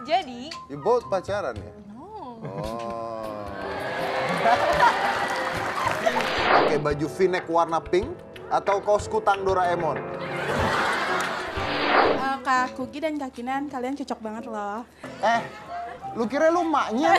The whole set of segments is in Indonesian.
Jadi... You both pacaran ya? No. Oh. Pakai baju v-neck warna pink atau kaos kutang Doraemon? Kak Kugi dan Kak Kinan, kalian cocok banget loh. Lu kira lu maknya?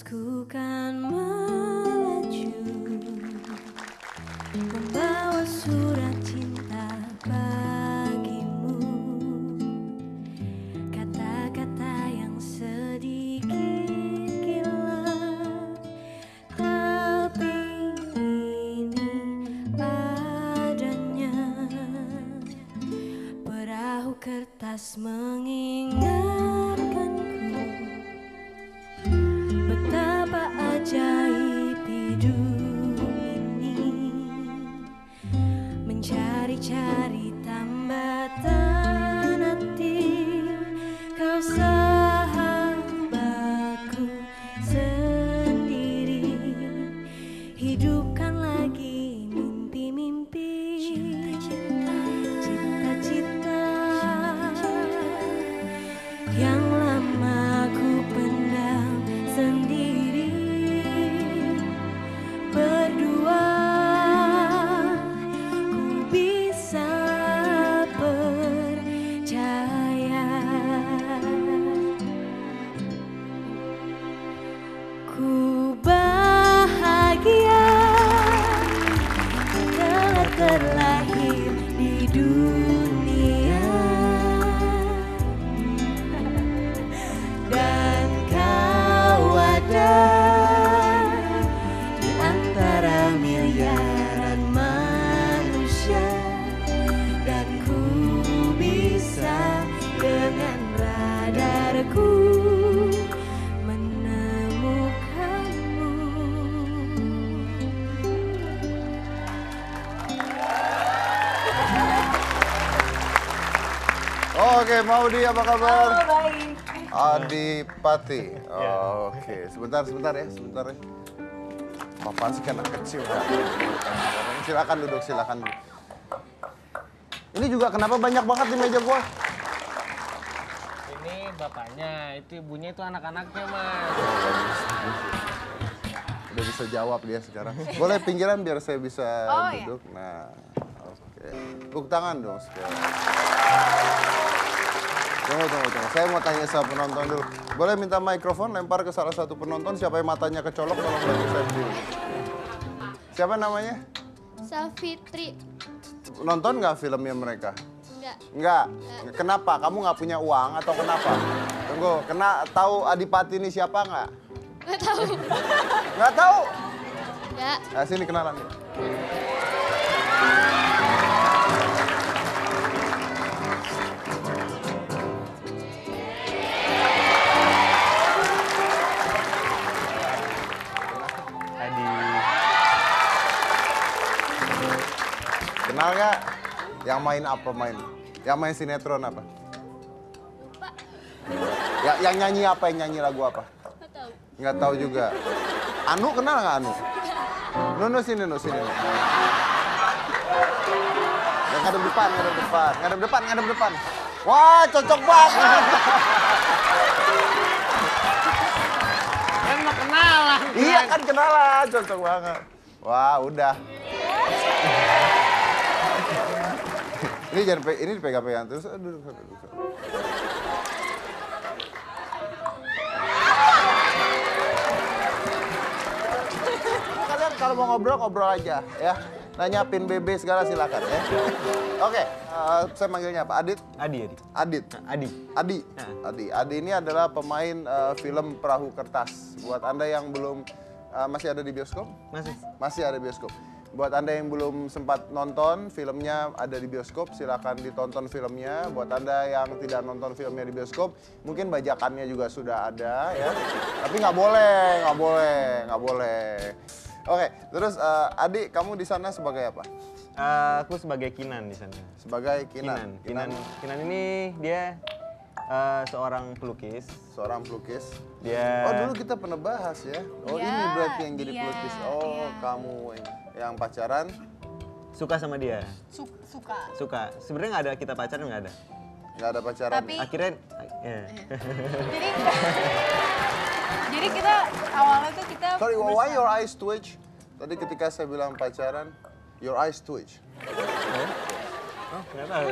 Ku kan melaju membawa surat cinta bagimu, kata-kata yang sedikit gila, tapi ini adanya perahu kertas mengingatkanku betapa ajaib hidup ini, mencari-cari tambatan hati, kau sahabatku sendiri, hidupkan lagi mimpi-mimpi, cita-cita yang lama ku pendam sendiri. Berdua ku bisa percaya, ku bahagia telah terlahir di dunia dan kau ada di antara miliaran manusia, dan ku bisa dengan radarku menemukanmu. Oke, Maudi apa kabar? baik. Adipati. Oke, sebentar ya. Apaan sih anak kecil? Silakan duduk. Ini juga kenapa banyak banget di meja gua? Ini bapaknya, itu ibunya, itu anak-anaknya, Mas. Udah bisa jawab dia sekarang. Boleh pinggiran biar saya bisa Iya. duduk. Nah, oke. Tepuk tangan dong sekarang. Tunggu. Saya mau tanya sama penonton dulu. Boleh minta mikrofon lempar ke salah satu penonton. Siapa yang matanya kecolok tolong bantu saya berdiri. Siapa namanya? Safitri. Nonton nggak filmnya mereka? Enggak. Enggak. Kenapa? Kamu nggak punya uang atau kenapa? Tunggu. Tahu Adipati ini siapa nggak? Enggak tahu. Nggak tahu? Enggak. Nah, sini kenalan nih. Kenal nggak? Yang main apa main? Yang main sinetron apa? Ya, yang nyanyi apa? Yang nyanyi lagu apa? Enggak tahu. Nggak tahu juga. Anu kenal nggak Anu? Nu sini. Yang ngadep depan. Wah, cocok banget. Kan mau kenalan. Iya kan kenalan, cocok banget. Wah, udah. Ini jangan ini dipegang-pegang terus. Duduk. Kalian kalau mau ngobrol aja ya. Nanya pin BB segala silakan ya. Oke, saya manggilnya apa? Adit? Adi. Adit. Adi. Adi. Adi ini adalah pemain film Perahu Kertas. Buat Anda yang belum masih ada di bioskop? Masih ada di bioskop. Buat Anda yang belum sempat nonton filmnya ada di bioskop, silakan ditonton filmnya. Buat Anda yang tidak nonton filmnya di bioskop, mungkin bajakannya juga sudah ada ya. Tapi nggak boleh. Oke, terus Adi, kamu di sana sebagai apa? Aku sebagai Kinan di sana. Sebagai Kinan. Kinan ini dia seorang pelukis. Seorang pelukis. Dia. Oh, dulu kita pernah bahas ya. Oh, Iya, ini berarti yang jadi dia, pelukis. Oh, iya. kamu yang pacaran. Suka sama dia. Suka. Suka. Sebenarnya nggak ada kita pacaran, nggak ada. Nggak ada pacaran. Tapi- ya? Akhirnya, ya. Jadi kita awalnya tuh kita Sorry, why your eyes twitch? Tadi ketika saya bilang pacaran, your eyes twitch. Oh, nggak tahu.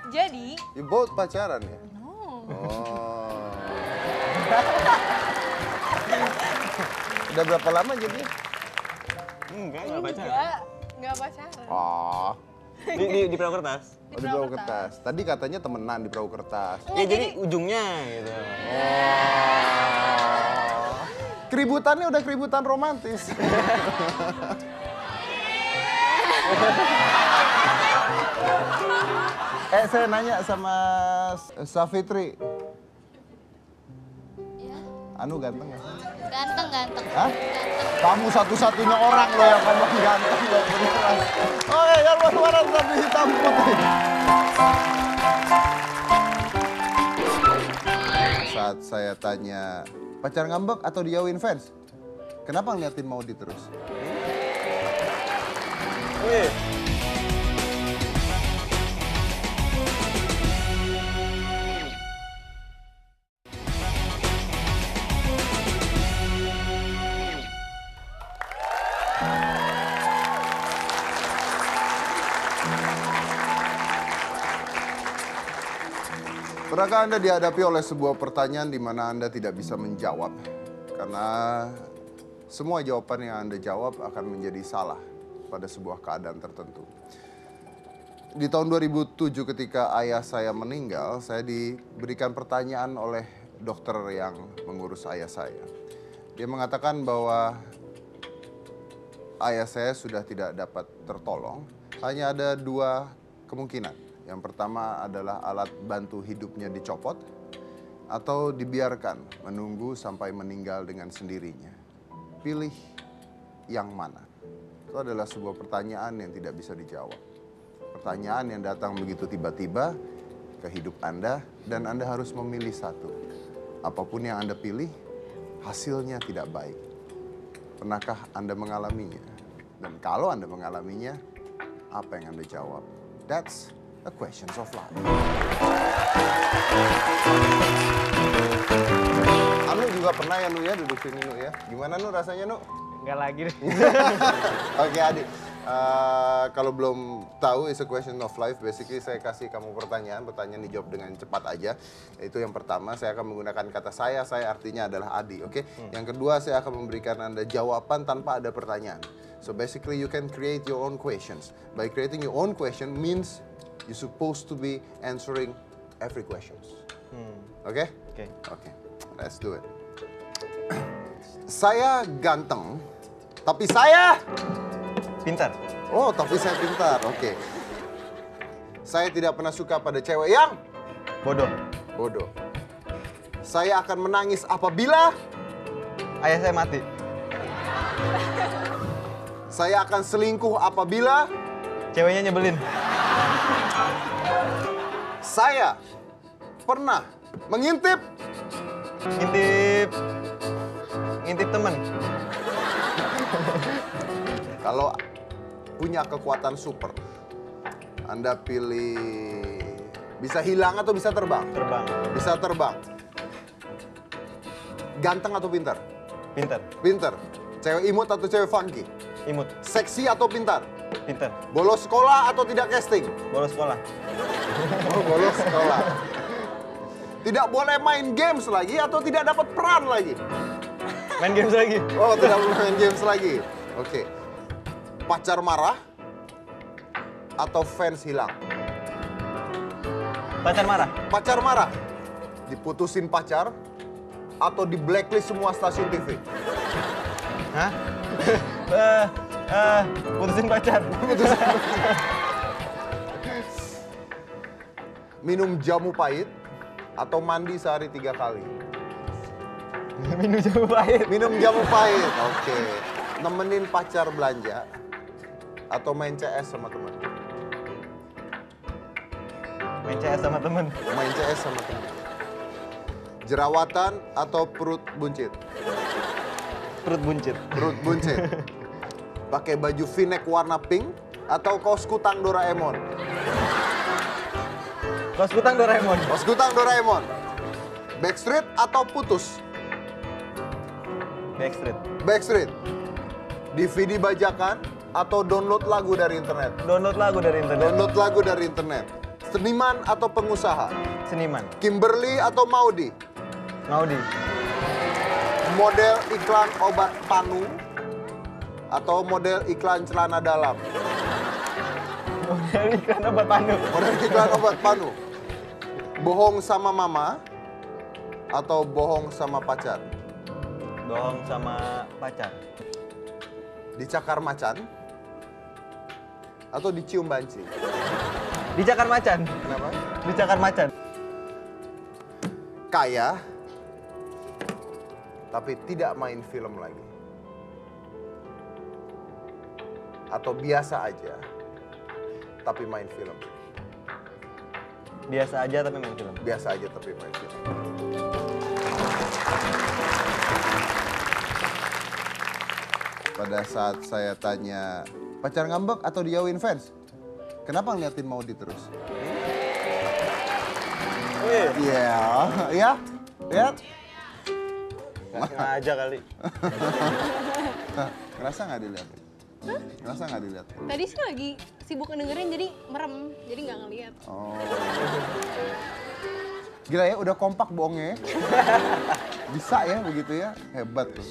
Jadi You both pacaran ya? no. Oh. Udah berapa lama jadi? Nggak pacaran. Enggak pacaran. Oh, Di perahu kertas. di perahu kertas. Tadi katanya temenan di perahu kertas. Ya jadi ujungnya gitu. Oh. Keributannya udah keributan romantis. Saya nanya sama Safitri. Ya. Anu ganteng nggak sih? Ganteng. Hah? Ganteng. Kamu satu-satunya orang loh yang ngomong ganteng loh beneran. Oke, yang bersuara sapi hitam putih. Saat saya tanya, pacar ngambek atau dijauhin fans? Kenapa ngeliatin Maudi terus? Wih. Pernahkah Anda dihadapi oleh sebuah pertanyaan di mana Anda tidak bisa menjawab? Karena semua jawaban yang Anda jawab akan menjadi salah pada sebuah keadaan tertentu. Di tahun 2007 ketika ayah saya meninggal, saya diberikan pertanyaan oleh dokter yang mengurus ayah saya. Dia mengatakan bahwa ayah saya sudah tidak dapat tertolong. Hanya ada dua kemungkinan. Yang pertama adalah alat bantu hidupnya dicopot atau dibiarkan menunggu sampai meninggal dengan sendirinya. Pilih yang mana? Itu adalah sebuah pertanyaan yang tidak bisa dijawab. Pertanyaan yang datang begitu tiba-tiba ke hidup Anda dan Anda harus memilih satu. Apapun yang Anda pilih, hasilnya tidak baik. Pernahkah Anda mengalaminya? Dan kalau Anda mengalaminya, apa yang Anda jawab? That's the questions of life. Anu juga pernah ya Nu ya duduk sini Nu ya. Gimana Nu rasanya Nu? Enggak lagi deh. Oke Adik, kalau belum tahu is a question of life, basically saya kasih kamu pertanyaan dijawab dengan cepat aja. Itu yang pertama, saya akan menggunakan kata saya artinya adalah Adi, oke? Yang kedua, saya akan memberikan Anda jawaban tanpa ada pertanyaan. So basically you can create your own questions. By creating your own question means you're supposed to be answering every questions. Oke? Oke, let's do it. Saya ganteng, tapi saya... Pintar. Oh, tapi saya pintar, oke. Saya tidak pernah suka pada cewek yang... Bodoh. Saya akan menangis apabila... Ayah saya mati. Saya akan selingkuh apabila... Ceweknya nyebelin. Saya pernah mengintip... Ngintip temen. Kalau punya kekuatan super, Anda pilih bisa hilang atau bisa terbang? Terbang. Bisa terbang. Ganteng atau pintar? Pintar. Pintar. Cewek imut atau cewek funky? Imut. Seksi atau pintar? Pintar. Bolos sekolah atau tidak casting? Bolos sekolah. Oh, bolos sekolah. Tidak boleh main games lagi atau tidak dapat peran lagi? Main games lagi. Oh, tidak boleh main games lagi. Oke. Pacar marah atau fans hilang? Pacar marah. Pacar marah, diputusin pacar, atau di blacklist semua stasiun TV? Hah? Putusin pacar. Minum jamu pahit, atau mandi sehari 3 kali? Minum jamu pahit. Minum jamu pahit, oke. Nemenin pacar belanja, atau main CS sama teman? Main CS sama temen. Main CS sama teman. Jerawatan atau perut buncit? Perut buncit. Perut buncit. Pakai baju v-neck warna pink atau kaos kutang Doraemon? Kaos kutang Doraemon. Kaos kutang Doraemon. Backstreet atau putus? Backstreet. Backstreet. DVD bajakan atau download lagu dari internet? Download lagu dari internet. Download lagu dari internet. Seniman atau pengusaha? Seniman. Kimberly atau Maudi? Maudi. Model iklan obat panu atau model iklan celana dalam? Model iklan obat panu. Model iklan obat panu. Bohong sama mama atau bohong sama pacar? Bohong sama pacar. Dicakar macan atau dicium banci? Dicakar macan. Kenapa? Dicakar macan. Kaya tapi tidak main film lagi, atau biasa aja tapi main film? Biasa aja tapi main film. Biasa aja tapi main film. Pada saat saya tanya, pacar ngambek atau dijauhin fans? Kenapa ngeliatin Maudi terus? Wih, Iya, ya, lihat. nggak sengaja kali. Ngerasa nggak dilihat? Ngerasa nggak dilihat? Tadi sih lagi sibuk ngedengerin jadi merem, jadi nggak ngeliat. Oh. Gila ya, udah kompak bohongnya ya. Bisa ya begitu ya, hebat tuh.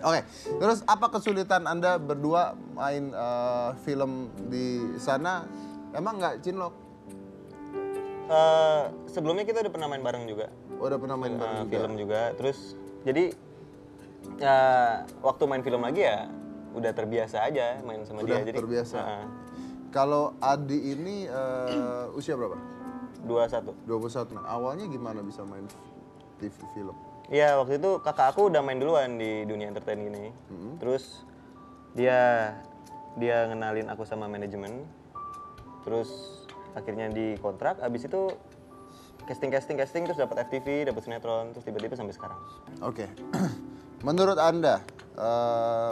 Oke, terus apa kesulitan Anda berdua main film di sana? Emang nggak cinlok? Sebelumnya kita udah pernah main bareng juga. Oh, udah pernah main bareng juga? Film juga. Terus jadi waktu main film lagi ya udah terbiasa aja main sama Udah dia. Jadi terbiasa. Kalau Adi ini usia berapa? 21. 21. Nah, awalnya gimana bisa main TV film? Iya, waktu itu kakak aku udah main duluan di dunia entertain gini. Terus dia ngenalin aku sama manajemen. Terus akhirnya dikontrak, abis itu casting terus dapat FTV, dapat sinetron, terus tiba-tiba sampai sekarang. Oke. Menurut Anda,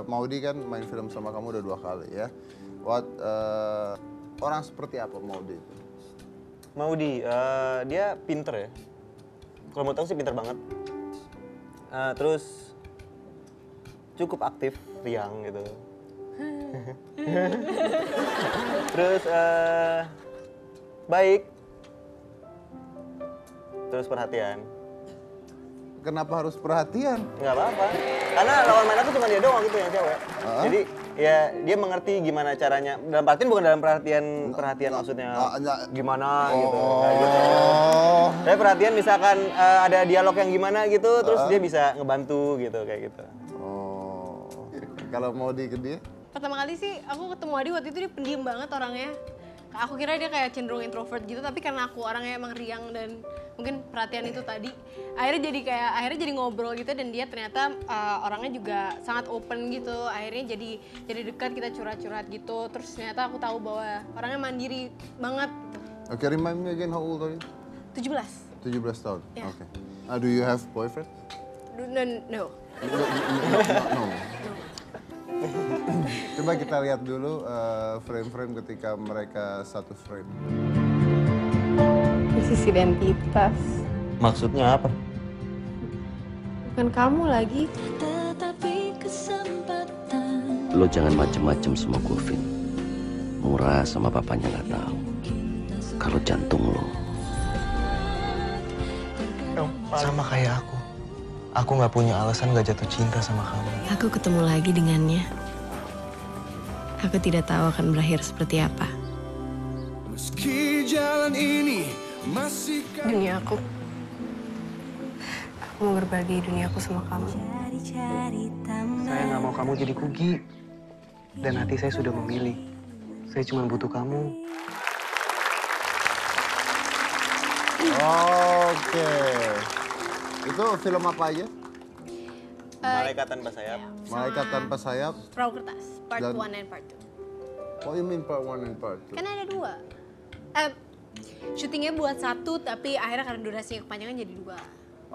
Maudi kan main film sama kamu udah 2 kali ya. Orang seperti apa Maudi itu? Maudi, dia pinter ya. Kalau mau tahu sih pinter banget. Terus cukup aktif, riang gitu. Terus baik. Terus perhatian. Kenapa harus perhatian? Nggak apa-apa. Karena lawan main aku cuma dia doang gitu yang cewek. Jadi ya dia mengerti gimana caranya. Dalam perhatian bukan dalam perhatian maksudnya gimana gitu. Kayak gitu. Tapi perhatian misalkan ada dialog yang gimana gitu, terus dia bisa ngebantu gitu kayak gitu. Oh. Kalau Maudi ke dia? Pertama kali sih aku ketemu Adi waktu itu dia pendiam banget orangnya. Aku kira dia kayak cenderung introvert gitu, tapi karena aku orangnya emang riang dan mungkin perhatian itu tadi, akhirnya jadi ngobrol gitu dan dia ternyata orangnya juga sangat open gitu. Akhirnya jadi dekat, kita curhat-curhat gitu. Terus ternyata aku tahu bahwa orangnya mandiri banget. Oke, remind me again, how old are you? 17. 17 tahun. Yeah. Oke. Do you have boyfriend? No. No. Coba kita lihat dulu frame-frame ketika mereka satu frame. Krisis identitas. Maksudnya apa? Bukan kamu lagi. Tetapi kesempatan Lo jangan macem-macem sama gue, Vin. Murah sama papanya nggak tahu. Kalau jantung lo. Sama kayak aku. Aku nggak punya alasan nggak jatuh cinta sama kamu. Aku ketemu lagi dengannya. Aku tidak tahu akan berakhir seperti apa. Meski jalan ini masih Dunia aku. Aku mau berbagi duniaku sama kamu. Saya nggak mau kamu jadi kugi. Dan hati saya sudah memilih. Saya cuma butuh kamu. Oke. Itu film apa aja? Malaikat Tanpa Sayap. Malaikat Tanpa Sayap. Perahu Kertas, part Dan- 1 and part 2. Oh, you mean part 1 and part 2? Kan ada 2. Syutingnya buat 1, tapi akhirnya karena durasinya kepanjangan jadi 2.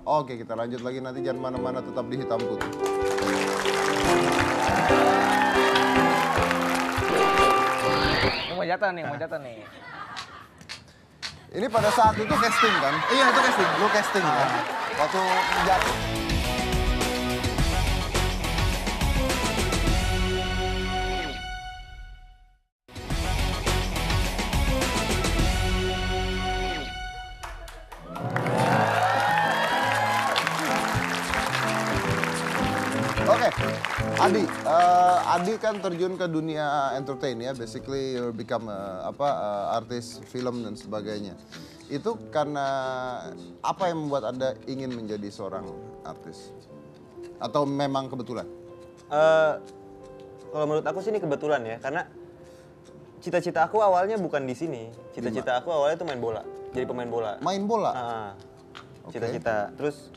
Oke, kita lanjut lagi nanti, jangan mana-mana, tetap di Hitam Putih. Ini mau jatuh nih, mau jatuh nih. Ini pada saat itu casting kan? Iya, itu casting. Lu casting kan? Waktu jatuh. Oke, Adi, Adi kan terjun ke dunia entertain ya, basically you become artis film dan sebagainya. Itu karena apa yang membuat Anda ingin menjadi seorang artis? Atau memang kebetulan? Kalau menurut aku sih ini kebetulan ya, karena cita-cita aku awalnya bukan di sini. Cita-cita aku awalnya tuh main bola, jadi pemain bola. Main bola? Cita-cita. Terus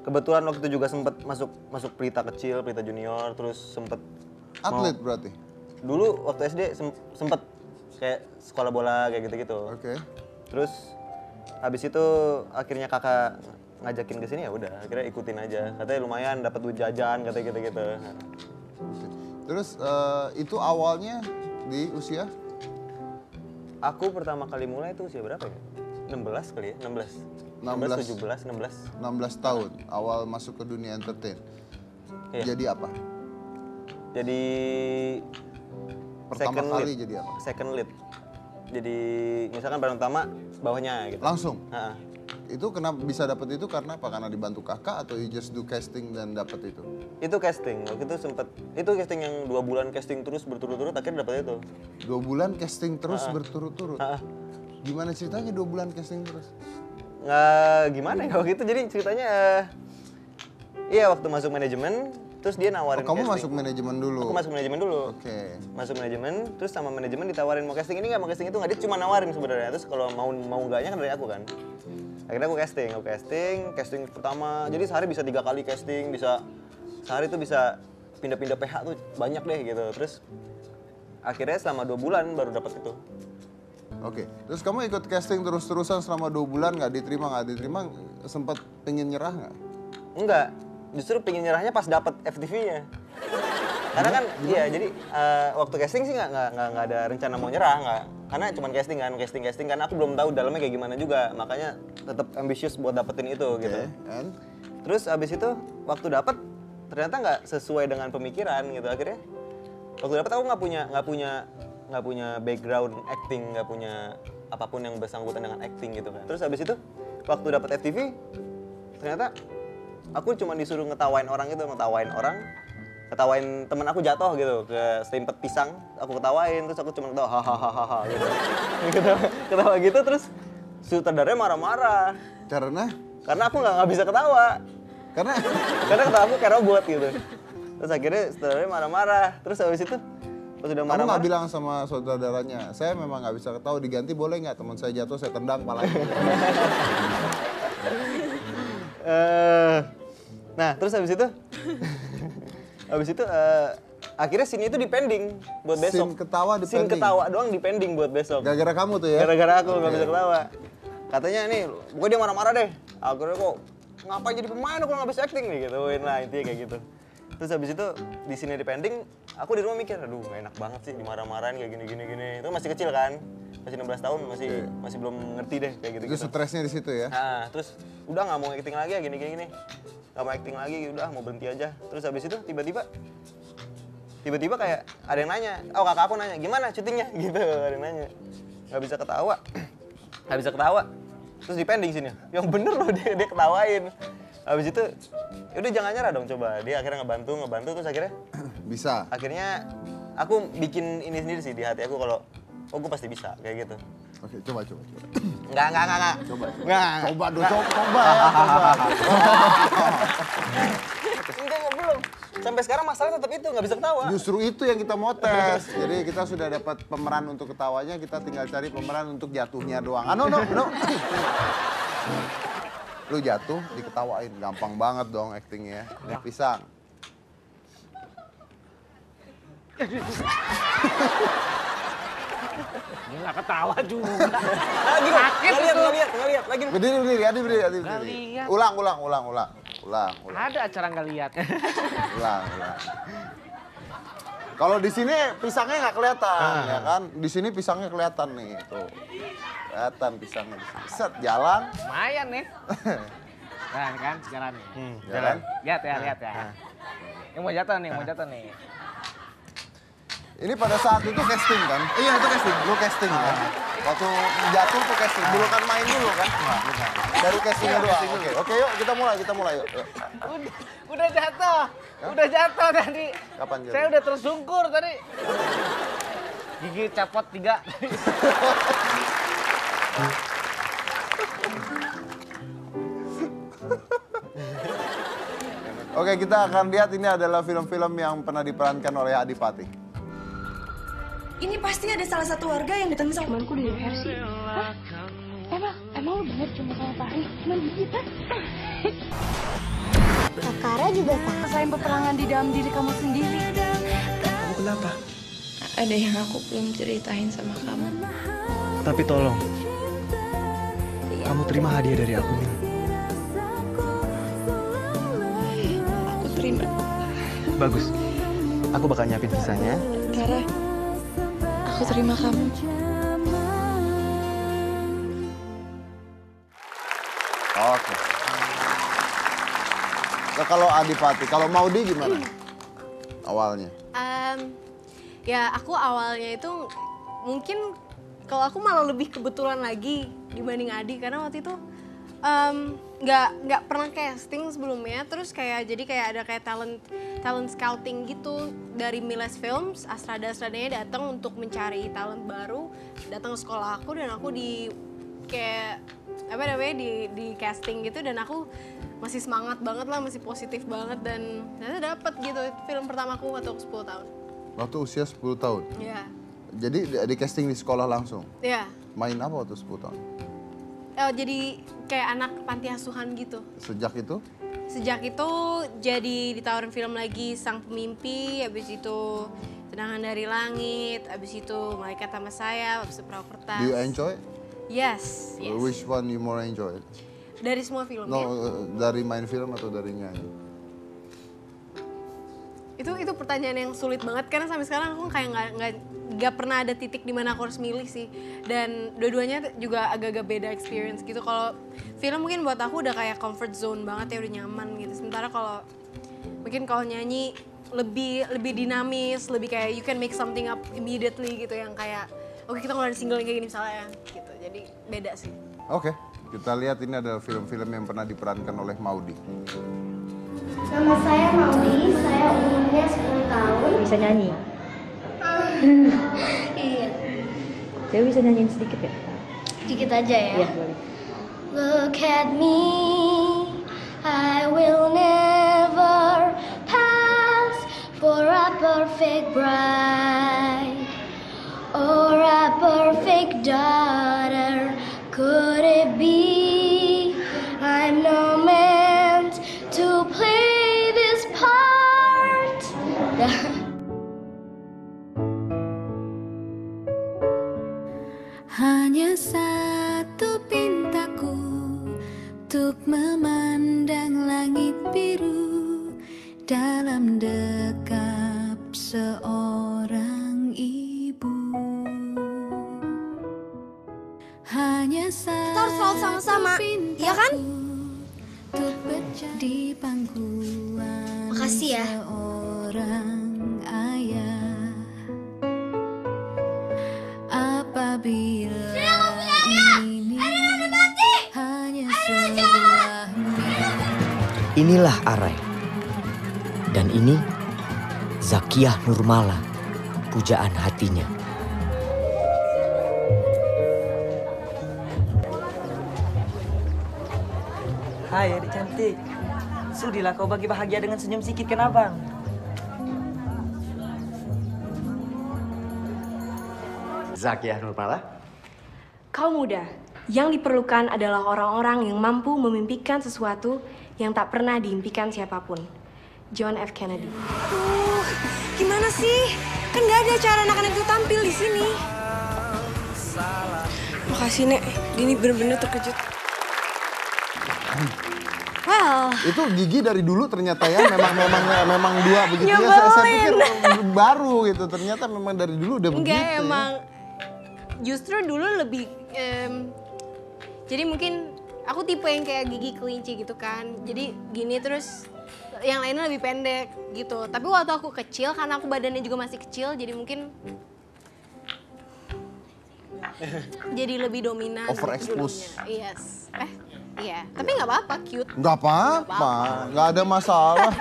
kebetulan waktu itu juga sempet masuk Pelita kecil, Pelita junior, terus sempet Atlet berarti? Dulu waktu SD sempet kayak sekolah bola kayak gitu-gitu. Oke. Terus habis itu akhirnya kakak ngajakin ke sini, ya udah akhirnya ikutin aja. Katanya lumayan dapat duit jajan katanya gitu-gitu. Oke. Terus itu awalnya di usia? Aku pertama kali mulai itu usia berapa ya? 16 kali ya, 16, 17, 16. 16 tahun, awal masuk ke dunia entertain. Iya. Jadi apa? Jadi Pertama second kali lead. jadi apa? Second lead. Jadi misalkan peran utama bawahnya gitu. Langsung? Ha-ha. Itu kenapa bisa dapat itu karena apa? Karena dibantu kakak atau you just do casting dan dapat itu? Itu casting, waktu itu sempet, itu casting yang 2 bulan casting terus berturut-turut, akhirnya dapet itu. 2 bulan casting terus berturut-turut? Ha-ha. Gimana ceritanya 2 bulan casting terus? Nggak gimana ya waktu itu, jadi ceritanya iya waktu masuk manajemen, terus dia nawarin kamu casting. masuk manajemen dulu? Aku masuk manajemen dulu. Oke. Masuk manajemen, terus sama manajemen ditawarin mau casting ini nggak, mau casting itu nggak, dia cuma nawarin sebenarnya. Terus kalau mau nggaknya kan dari aku kan. Akhirnya aku casting pertama. Jadi sehari bisa 3 kali casting, bisa sehari tuh bisa pindah-pindah PH tuh banyak deh gitu. Terus akhirnya selama 2 bulan baru dapat itu. Oke, terus kamu ikut casting terus-terusan selama 2 bulan, nggak diterima, sempat pengen nyerah nggak? Enggak, justru pengen nyerahnya pas dapat FTV-nya. Karena kan, iya jadi waktu casting sih nggak ada rencana mau nyerah, nggak. Karena cuma casting karena aku belum tahu dalamnya kayak gimana juga, makanya tetap ambisius buat dapetin itu gitu. And? Terus abis itu waktu dapet ternyata nggak sesuai dengan pemikiran gitu, akhirnya waktu dapet aku nggak punya background acting, nggak punya apapun yang bersangkutan dengan acting gitu kan. Terus abis itu waktu dapet FTV ternyata aku cuma disuruh ngetawain orang, ketawain temen aku jatuh gitu ke selimpet pisang, aku ketawain, terus aku cuma ketawa hahaha gitu. Ketawa gitu, terus sutradaranya marah-marah. Karena aku nggak bisa ketawa. Karena ketawa aku kayak robot gitu. Terus akhirnya sutradaranya marah-marah. Terus habis itu pas udah marah-marah. Kamu nggak bilang sama saudaranya, saya memang nggak bisa ketawa, diganti boleh nggak? Teman saya jatuh, saya tendang palanya. Nah, terus habis itu akhirnya scene itu dipending buat besok. Scene ketawa doang dipending buat besok. Gara-gara kamu tuh ya? Gara-gara aku nggak bisa ketawa. Katanya nih, pokoknya dia marah-marah deh. Akhirnya kok ngapain jadi pemain aku nggak bisa acting nih gituin lah, intinya kayak gitu. Terus habis itu di sini dipending, aku di rumah mikir, aduh nggak enak banget sih dimarah-marahin kayak gini. Itu masih kecil kan, masih 16 tahun, masih belum ngerti deh kayak gitu. Itu stresnya di situ ya? Nah, terus udah nggak mau acting lagi ya gini. Nggak mau acting lagi, udah mau berhenti aja. Terus habis itu tiba-tiba kayak ada yang nanya, kakak aku nanya, gimana syutingnya? Gitu, ada yang nanya. Nggak bisa ketawa. Terus dipending sini, yang bener loh dia ketawain. Habis itu, udah jangan nyerah dong coba. Dia akhirnya ngebantu terus akhirnya bisa. Akhirnya aku bikin ini sendiri sih di hati aku kalau gue pasti bisa kayak gitu. Oke, coba. Enggak. Coba ya. Enggak, belum. Sampai sekarang masalah tetap itu, nggak bisa ketawa. Justru itu yang kita mau tes. Jadi kita sudah dapat pemeran untuk ketawanya, kita tinggal cari pemeran untuk jatuhnya doang. No. Lu jatuh, diketawain. Gampang banget dong actingnya. Pisang. Dia nggak ketawa juga. Lagi nggak lihat. Lagi. Berdiri. lihat. Ulang. Ada acara nggak lihat. Ulang. Kalau di sini pisangnya nggak kelihatan, ya kan? Di sini pisangnya kelihatan nih, tuh. Kelihatan pisangnya. Set, jalan. Lumayan nih. Nah, ini kan jalan nih. Jalan. Lihat ya. Yang mau jatuh nih. Ini pada saat itu casting kan? Iya, itu casting. Lu casting kan? Waktu jatuh tuh casting. Dulu kan main dulu kan? Baru castingnya doang. Oke, yuk kita mulai yuk. Udah jatuh tadi. Kapan jatuh? Saya udah tersungkur tadi. Gigi capot 3. Oke, kita akan lihat ini adalah film-film yang pernah diperankan oleh Adipati. Ini pasti ada salah satu warga yang datang sama temanku dari versi. Hah? Emang lu bener cuma sama Fahri? Cuman kita? Kakara juga sama. Selain peperangan di dalam diri kamu sendiri. Kamu kenapa? Ada yang aku belum ceritain sama kamu. Tapi tolong, kamu terima hadiah dari aku, Mil. Aku terima. Bagus. Aku bakal nyiapin visanya. Kara, aku terima kamu. Oke. Nah, kalau Adipati, kalau Maudi gimana? Awalnya? Ya aku awalnya itu mungkin kalau aku malah lebih kebetulan lagi dibanding Adi karena waktu itu nggak pernah casting sebelumnya, terus jadi ada kayak talent scouting gitu dari Miles Films, Astrada-astradanya datang untuk mencari talent baru, datang ke sekolah aku dan aku di casting gitu dan aku masih semangat banget lah, masih positif banget dan ternyata dapet gitu film pertamaku waktu 10 tahun. Waktu usia 10 tahun? Iya. Jadi di casting di sekolah langsung? Iya. Main apa waktu 10 tahun? Jadi kayak anak panti asuhan gitu. Sejak itu? Sejak itu jadi ditawarin film lagi Sang Pemimpi, habis itu Tendangan dari Langit, habis itu Malaikat Sama Saya, habis itu Perahu Kertas. Do you enjoy? Yes. Which one you more enjoy? Dari semua filmnya. No, dari main film atau dari nyanyi? Itu pertanyaan yang sulit banget karena sampai sekarang aku kayak nggak pernah ada titik di mana aku harus milih sih, dan dua-duanya juga agak-agak beda experience gitu. Kalau film mungkin buat aku udah kayak comfort zone banget ya, udah nyaman gitu, sementara kalau nyanyi lebih dinamis, lebih kayak you can make something up immediately gitu, yang kayak oke, kita ngeluarin single yang kayak gini misalnya gitu, jadi beda sih. Oke, kita lihat ini adalah film-film yang pernah diperankan oleh Maudi. Nama saya Maudi, saya umurnya 10 tahun. Bisa nyanyi? Iya. Saya bisa nyanyiin sedikit ya? Sedikit aja ya? Iya, boleh. Look at me, I will never pass for a perfect bride or a perfect daughter. Could it be I'm not meant to play this part? Hanya satu pintaku untuk memandang langit biru dalam dekap seorang ibu. Hanya kita harus selalu sama-sama, iya kan? Di pangkuan makasih ya. Seorang ayah. Apabila ini hanya sebuah mimpi. Inilah Arai. Dan ini Zakiyah Nurmala, pujaan hatinya. Hai adik cantik. Sudilah kau bagi bahagia dengan senyum sikit kan abang. Zakiah Nurmala. Kau muda, yang diperlukan adalah orang-orang yang mampu memimpikan sesuatu yang tak pernah diimpikan siapapun. John F. Kennedy. Gimana sih? Kan nggak ada acara anak-anak itu tampil di sini. Makasih, Nek. Ini bener-bener terkejut. Well. Itu Gigi dari dulu ternyata ya memang dua begitu ya. Saya pikir baru gitu. Ternyata memang dari dulu udah begitu. Enggak, emang justru dulu lebih jadi mungkin aku tipe yang kayak Gigi kelinci gitu kan. Jadi gini terus yang lainnya lebih pendek gitu. Tapi waktu aku kecil karena aku badannya juga masih kecil jadi mungkin jadi lebih dominan. Overexpose. Yes. Iya, tapi nggak apa-apa, cute. Nggak apa-apa, nggak ada masalah.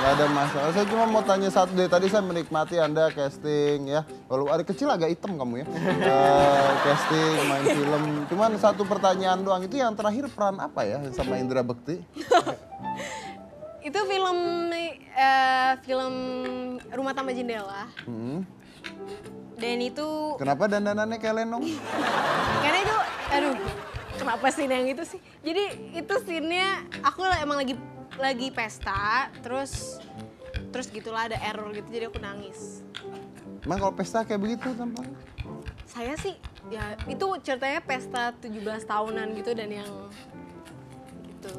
Nggak ada masalah. Saya cuma mau tanya satu dari tadi saya menikmati Anda casting ya. Walau ada kecil agak hitam kamu ya. Casting, main film. Cuman satu pertanyaan doang, itu yang terakhir peran apa ya sama Indra Bekti? Itu film Rumah Tanpa Jendela. Dan itu... Kenapa dandanannya kayak Lenong? Karena itu, aduh, kenapa scene yang itu sih? Jadi itu scene-nya aku emang lagi pesta, terus gitulah ada error gitu, jadi aku nangis. Emang kalau pesta kayak begitu tampaknya? Saya sih, ya itu ceritanya pesta 17 tahunan gitu dan yang gitu.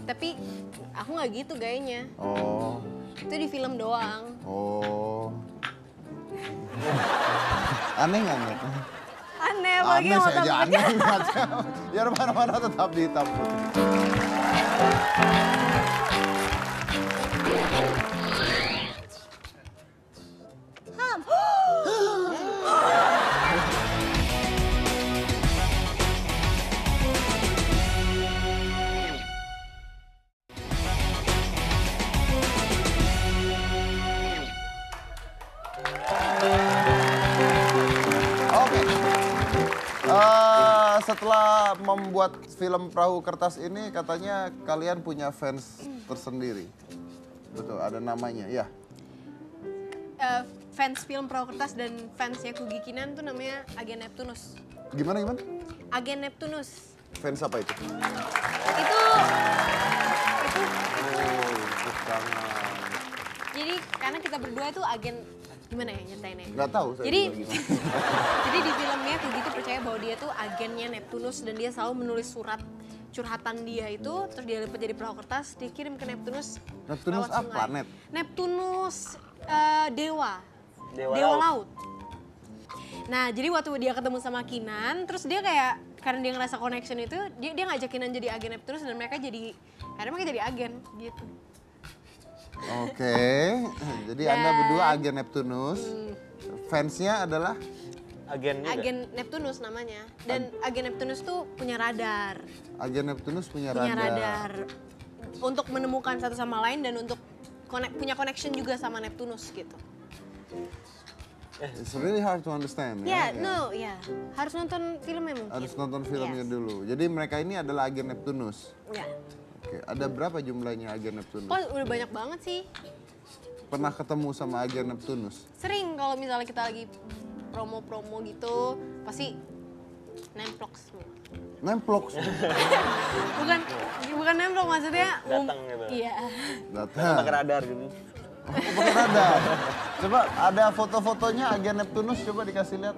Tapi aku nggak gitu gayanya. Oh. Itu di film doang. Oh. Aneh nggak nih? Aneh, apalagi yang saja aneh. Biar mana-mana tetap dihitam. Setelah membuat film Perahu Kertas ini katanya kalian punya fans tersendiri. Betul, ada namanya, ya? Fans film Perahu Kertas dan fansnya Kugi Kinan tuh namanya Agen Neptunus. Gimana? Agen Neptunus. Fans apa itu? Itu jadi karena kita berdua itu agen, gimana ya nyeritainnya? Nggak tahu saya. Jadi di filmnya Kugi tuh percaya bahwa dia tuh agennya Neptunus dan dia selalu menulis surat curhatan dia itu, terus dia lipat jadi perahu kertas, dikirim ke Neptunus. Neptunus apa? Planet? Neptunus dewa laut. Nah, jadi waktu dia ketemu sama Kinan, terus dia kayak karena dia ngerasa connection itu, dia ngajak Kinan jadi agen Neptunus dan mereka jadi agen gitu. Oke, jadi Anda berdua agen Neptunus. Fansnya adalah? Agen Neptunus namanya. Dan agen Neptunus tuh punya radar. Agen Neptunus punya radar. Untuk menemukan satu sama lain dan untuk punya connection juga sama Neptunus gitu. It's really hard to understand. Harus nonton filmnya mungkin. Harus nonton filmnya dulu. Jadi mereka ini adalah agen Neptunus. Ya. Oke, ada berapa jumlahnya agen Neptunus? Oh, udah banyak banget sih. Pernah ketemu sama agen Neptunus? Sering, kalau misalnya kita lagi promo-promo gitu, pasti nemplok semua. Nemplok? bukan nemplok, maksudnya datang gitu. Iya. Datang. Pakai radar gitu. Oh, pakai radar. Coba ada foto-fotonya agen Neptunus, coba dikasih lihat.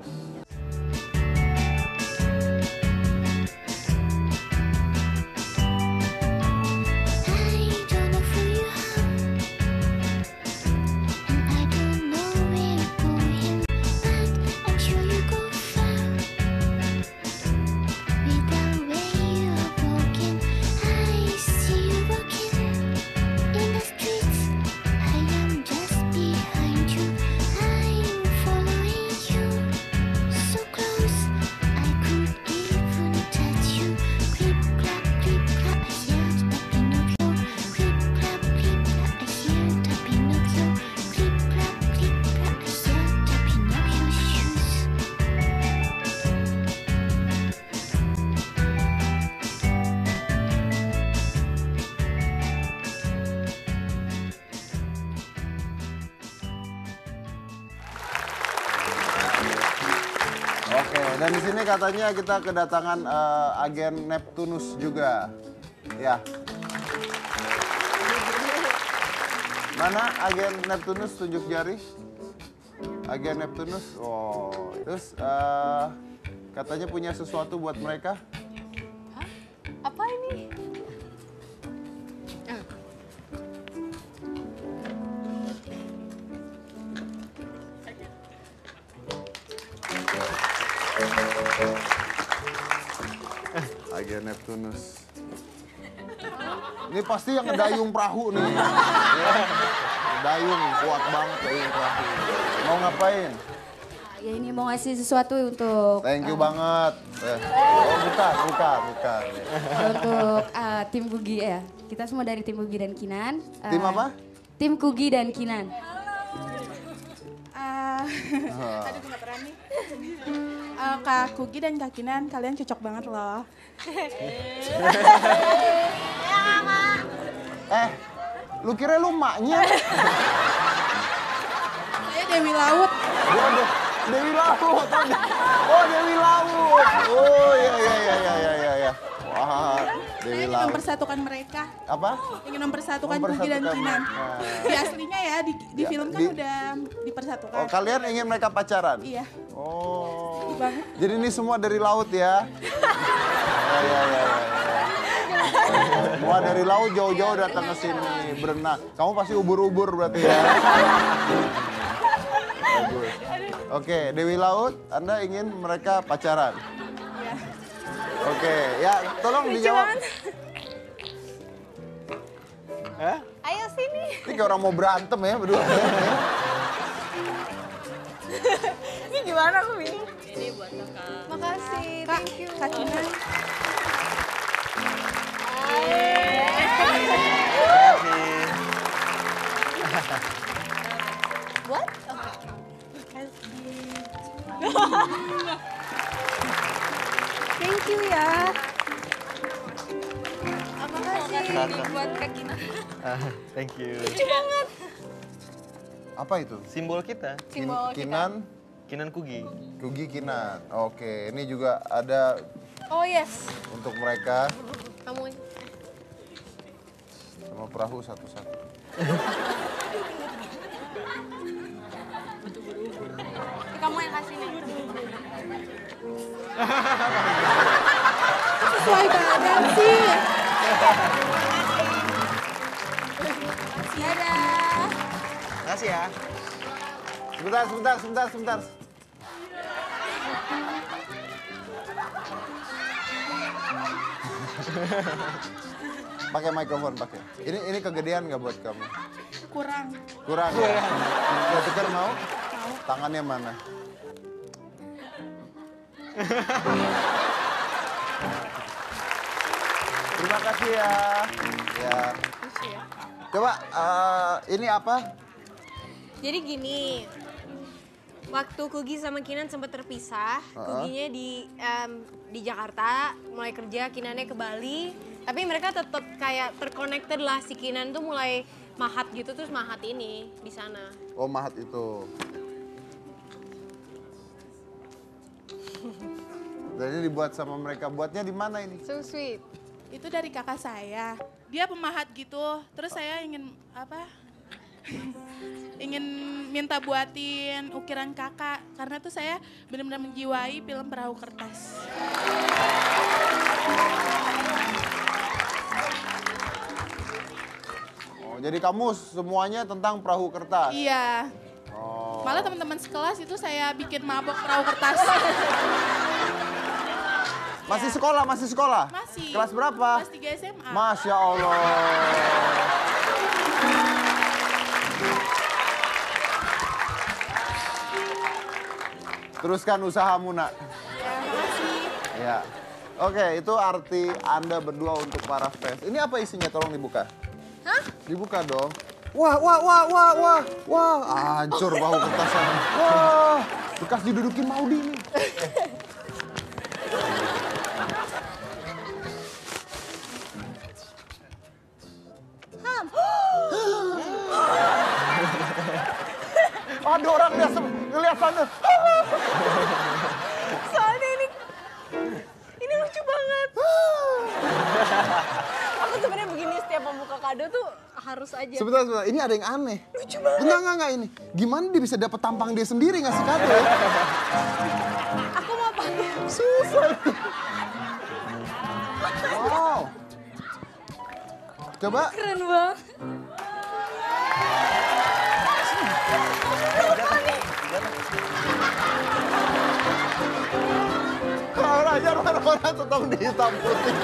Oke, dan di sini katanya kita kedatangan agen Neptunus juga. Ya. Mana agen Neptunus, tunjuk jari? Agen Neptunus. Oh, terus katanya punya sesuatu buat mereka. Hah? Apa ini? Agen Neptunus. Ini pasti yang ngedayung perahu nih. Ya. Dayung, kuat banget dayung perahu. Mau ngapain? Ya ini mau ngasih sesuatu untuk... Thank you banget. Oh bukan. Untuk tim Kugi ya. Kita semua dari tim Kugi dan Kinan. Tim apa? Tim Kugi dan Kinan. Aduh, gue gak berani. Kak Kugi dan Kak Kinan, kalian cocok banget loh. Lu kira lu maknya? Saya Dewi Laut. Dewi Laut. Oh, Dewi Laut. Oh, iya. Wah, Dewi Saya ingin Laut. mempersatukan mereka. Apa? Ingin mempersatukan Kugi dan Kinan. Di aslinya ya, di film kan udah dipersatukan. Oh, kalian ingin mereka pacaran? Iya. Oh. Banget. Jadi ini semua dari laut ya? Ya. Semua dari laut jauh-jauh datang ke sini berenang. Kamu pasti ubur-ubur berarti ya? Bagus. Oke, Dewi Laut, Anda ingin mereka pacaran? Iya. Oke, ya tolong dijawab. Hah? Ayo sini. Ini kayak orang mau berantem ya berdua. Ini gimana aku bingung. Ini buat kakak. Makasih, thank you. Kak Kinan. What? Thank you ya. Makasih buat Kak Kinan. Thank you. Lucu banget. Apa itu? Simbol kita. Simbol Kinan? Kinan Kugi. Kugi Kinan. Oke, ini juga ada Oh yes. untuk mereka Kamu. sama perahu satu-satu. Kamu yang kasih nih. Sesuai badan sih. Dadah. Makasih ya. Sebentar. Pakai mikrofon, pakai. Ini kegedean nggak buat kamu? Kurang. Kurang. Ya tukar mau? Tangannya mana? Terima kasih ya. Ya. Coba ini apa? Jadi gini, waktu Kugi sama Kinan sempat terpisah, Kuginya di Jakarta, mulai kerja, Kinannya ke Bali, tapi mereka tetap kayak terconnected lah, si Kinan tuh mulai mahat gitu, terus mahat ini di sana. Oh, mahat itu. Jadi dibuat sama mereka. Buatnya di mana ini? So sweet. Itu dari kakak saya. Dia pemahat gitu. Terus saya ingin apa? Ingin minta buatin ukiran kakak. Karena tuh saya benar-benar menjiwai film Perahu Kertas. Oh, jadi kamu semuanya tentang perahu kertas? Iya. Oh. Malah teman-teman sekelas itu saya bikin mabok perahu kertas. Masih sekolah? Masih. Kelas berapa? Kelas 3 SMA. Masya Allah. Teruskan usahamu, nak. Ya, makasih. Ya. Oke, itu arti Anda berdua untuk para fans. Ini apa isinya? Tolong dibuka. Hah? Dibuka dong. Wah. Hancur bahu kertasan. Wah, bekas didudukin Maudi nih. Ada orang dia ngeliat sana. kado tuh harus aja. Sebentar, ini ada yang aneh. Lucu banget. Enggak ini. Gimana dia bisa dapat tampang dia sendiri ngasih kado ya? Aku mau pakai. Susah. Wow. Coba. Keren banget. Kurang ajar orang-orang tetap di hitam putih.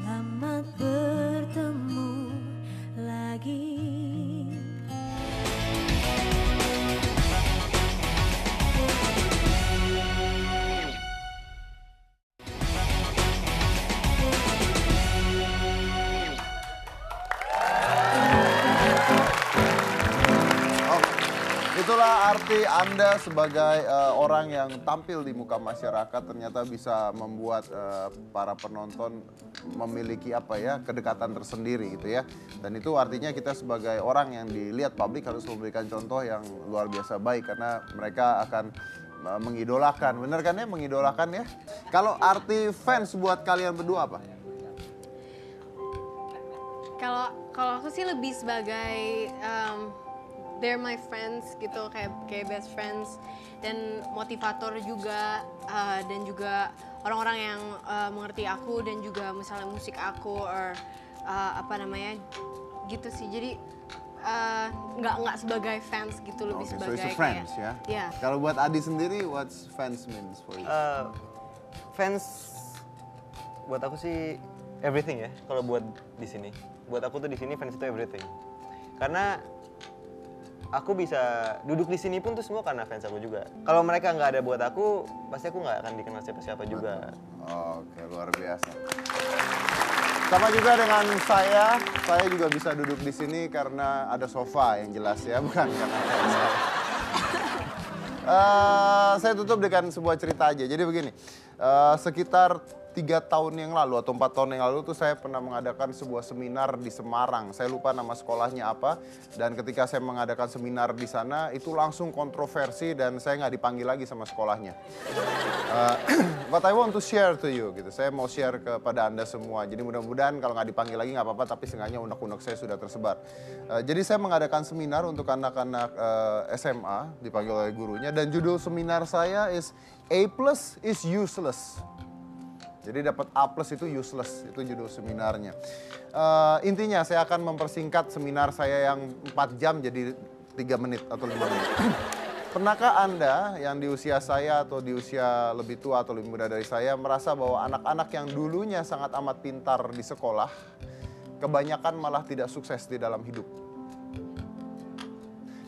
Selamat bertemu lagi. Itulah arti Anda sebagai orang yang tampil di muka masyarakat ternyata bisa membuat para penonton memiliki kedekatan tersendiri gitu ya. Dan itu artinya kita sebagai orang yang dilihat publik harus memberikan contoh yang luar biasa baik karena mereka akan mengidolakan. Bener kan ya, mengidolakan ya? Kalau arti fans buat kalian berdua apa? Kalau aku sih lebih sebagai they're my friends gitu, kayak best friends dan motivator juga, dan juga orang-orang yang mengerti aku dan juga misalnya musik aku or gitu sih. Jadi nggak sebagai fans gitu, lebih sebagai so it's a friends kayak, ya. Kalau buat Adi sendiri, what's fans means for you? Fans buat aku sih everything ya. Kalau buat di sini, buat aku tuh di sini fans itu everything. Karena aku bisa duduk di sini pun tuh semua karena fans aku juga. Kalau mereka nggak ada buat aku, pasti aku nggak akan dikenal siapa-siapa juga. Oke, luar biasa. Sama juga dengan saya juga bisa duduk di sini karena ada sofa yang jelas ya, bukan karena fans saya. Saya tutup dengan sebuah cerita aja. Jadi begini, sekitar 3 tahun yang lalu atau 4 tahun yang lalu tuh saya pernah mengadakan sebuah seminar di Semarang. Saya lupa nama sekolahnya apa. Dan ketika saya mengadakan seminar di sana itu langsung kontroversi dan saya nggak dipanggil lagi sama sekolahnya. But I want to share to you gitu. Saya mau share kepada Anda semua. Jadi mudah-mudahan kalau nggak dipanggil lagi nggak apa-apa, tapi seenggaknya unek-unek saya sudah tersebar. Jadi saya mengadakan seminar untuk anak-anak SMA dipanggil oleh gurunya dan judul seminar saya is A+ is useless. Jadi dapat A+ itu useless, itu judul seminarnya. Intinya saya akan mempersingkat seminar saya yang 4 jam jadi 3 menit atau 5 menit. Pernahkah Anda yang di usia saya atau di usia lebih tua atau lebih muda dari saya merasa bahwa anak-anak yang dulunya sangat amat pintar di sekolah, kebanyakan malah tidak sukses di dalam hidup?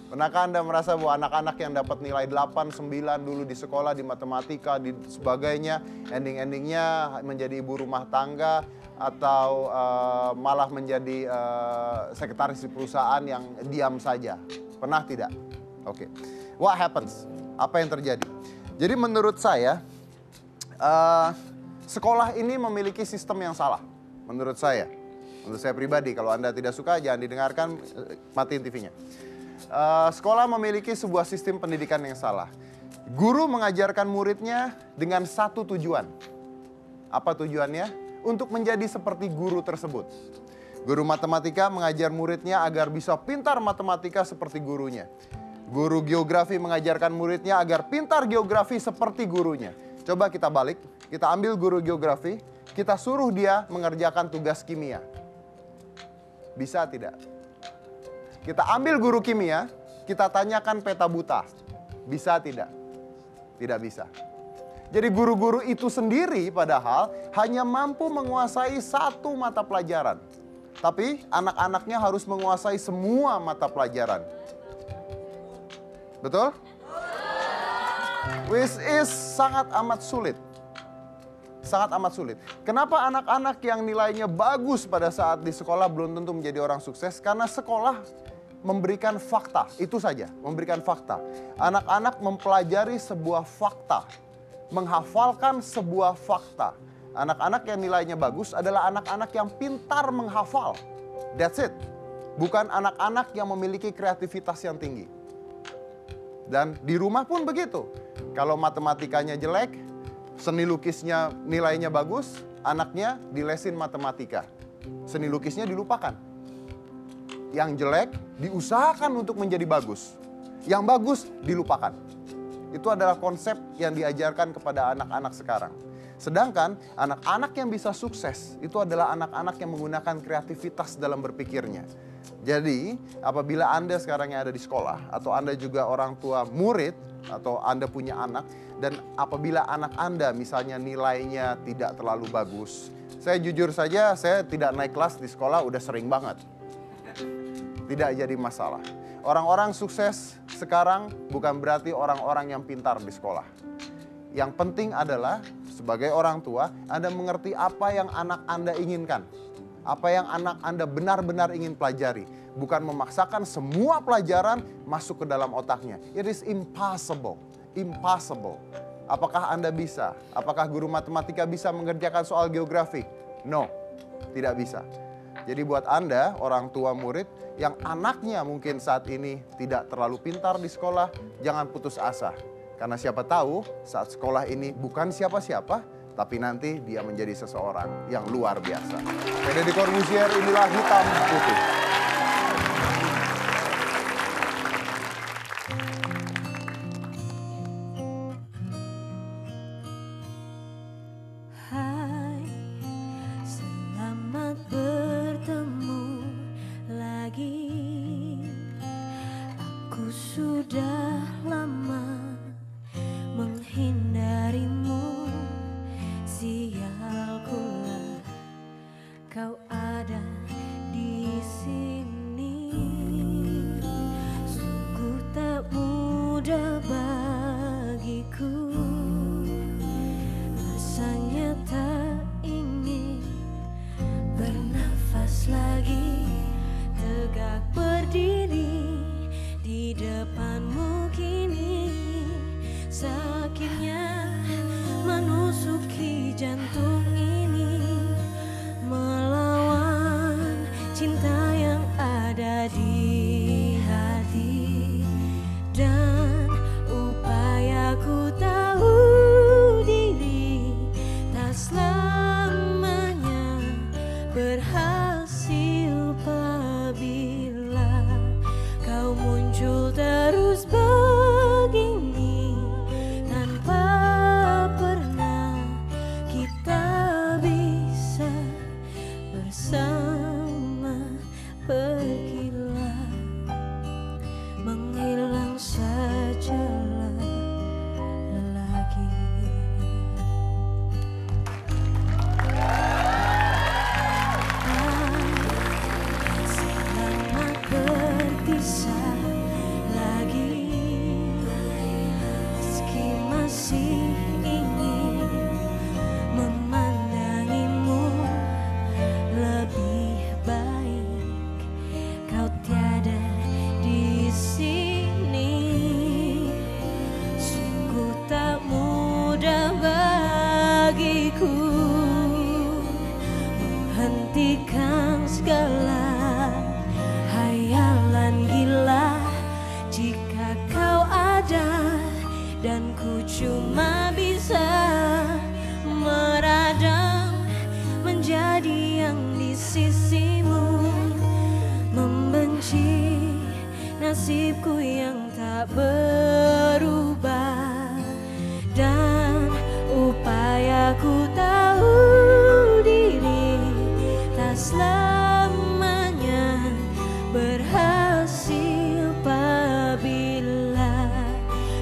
Pernahkah Anda merasa bahwa anak-anak yang dapat nilai 8, 9 dulu di sekolah, di matematika, di sebagainya, ending-endingnya menjadi ibu rumah tangga atau malah menjadi sekretaris di perusahaan yang diam saja? Pernah tidak? Oke. What happens? Apa yang terjadi? Jadi menurut saya, sekolah ini memiliki sistem yang salah. Menurut saya pribadi, kalau Anda tidak suka jangan didengarkan, matiin TV-nya. Sekolah memiliki sebuah sistem pendidikan yang salah. Guru mengajarkan muridnya dengan satu tujuan. Apa tujuannya? Untuk menjadi seperti guru tersebut. Guru matematika mengajar muridnya agar bisa pintar matematika seperti gurunya. Guru geografi mengajarkan muridnya agar pintar geografi seperti gurunya. Coba kita balik, kita ambil guru geografi, kita suruh dia mengerjakan tugas kimia. Bisa tidak? Kita ambil guru kimia, kita tanyakan peta buta. Bisa tidak? Tidak bisa. Jadi guru-guru itu sendiri padahal hanya mampu menguasai satu mata pelajaran. Tapi anak-anaknya harus menguasai semua mata pelajaran. Betul? Which is sangat amat sulit. Sangat amat sulit. Kenapa anak-anak yang nilainya bagus pada saat di sekolah belum tentu menjadi orang sukses? Karena sekolah memberikan fakta, itu saja, memberikan fakta. Anak-anak mempelajari sebuah fakta, menghafalkan sebuah fakta. Anak-anak yang nilainya bagus adalah anak-anak yang pintar menghafal. That's it. Bukan anak-anak yang memiliki kreativitas yang tinggi. Dan di rumah pun begitu. Kalau matematikanya jelek, Seni lukisnya nilainya bagus, anaknya dilesin matematika. Seni lukisnya dilupakan. Yang jelek diusahakan untuk menjadi bagus. Yang bagus dilupakan. Itu adalah konsep yang diajarkan kepada anak-anak sekarang. Sedangkan anak-anak yang bisa sukses itu adalah anak-anak yang menggunakan kreativitas dalam berpikirnya. Jadi apabila Anda sekarang yang ada di sekolah atau Anda juga orang tua murid atau Anda punya anak dan apabila anak Anda misalnya nilainya tidak terlalu bagus. Saya jujur saja saya tidak naik kelas di sekolah udah sering banget. Tidak jadi masalah. Orang-orang sukses sekarang bukan berarti orang-orang yang pintar di sekolah. Yang penting adalah sebagai orang tua, Anda mengerti apa yang anak Anda inginkan. Apa yang anak Anda benar-benar ingin pelajari. Bukan memaksakan semua pelajaran masuk ke dalam otaknya. It is impossible. Impossible. Apakah Anda bisa? Apakah guru matematika bisa mengerjakan soal geografi? No, tidak bisa. Jadi buat Anda, orang tua murid, yang anaknya mungkin saat ini tidak terlalu pintar di sekolah, jangan putus asa. Karena siapa tahu saat sekolah ini bukan siapa-siapa, tapi nanti dia menjadi seseorang yang luar biasa. Deddy Corbuzier, inilah Hitam Putih. Hai, selamat bertemu lagi. Aku sudah lama menghindarimu, sialkulah kau ada di sini. Sungguh tak mudah bagiku, rasanya tak ingin bernafas lagi, tegak berdiri di depanmu kini. Sakitnya menusuki jantung ini, melawan cinta yang ada di hati. Dan upayaku tahu diri tak selamanya berhasil apabila kau muncul terus begini, tanpa pernah kita bisa bersama. Pergilah, menghilang sajalah lagi. Selamat berpisah lagi, meski masih ingin memandangimu. Lebih baik kau tiada di sini. Sungguh tak mudah bagiku menghentikan segala hayalan gila. Jika kau ada dan ku cuma bisa meradang menjadi yang di sisimu, membenci nasibku yang tak berubah. Dan upayaku tahu diri tak selamanya berhasil apabila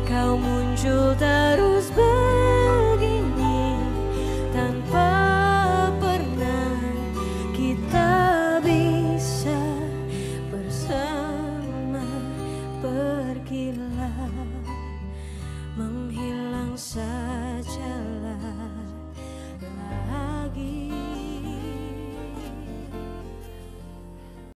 kau muncul terus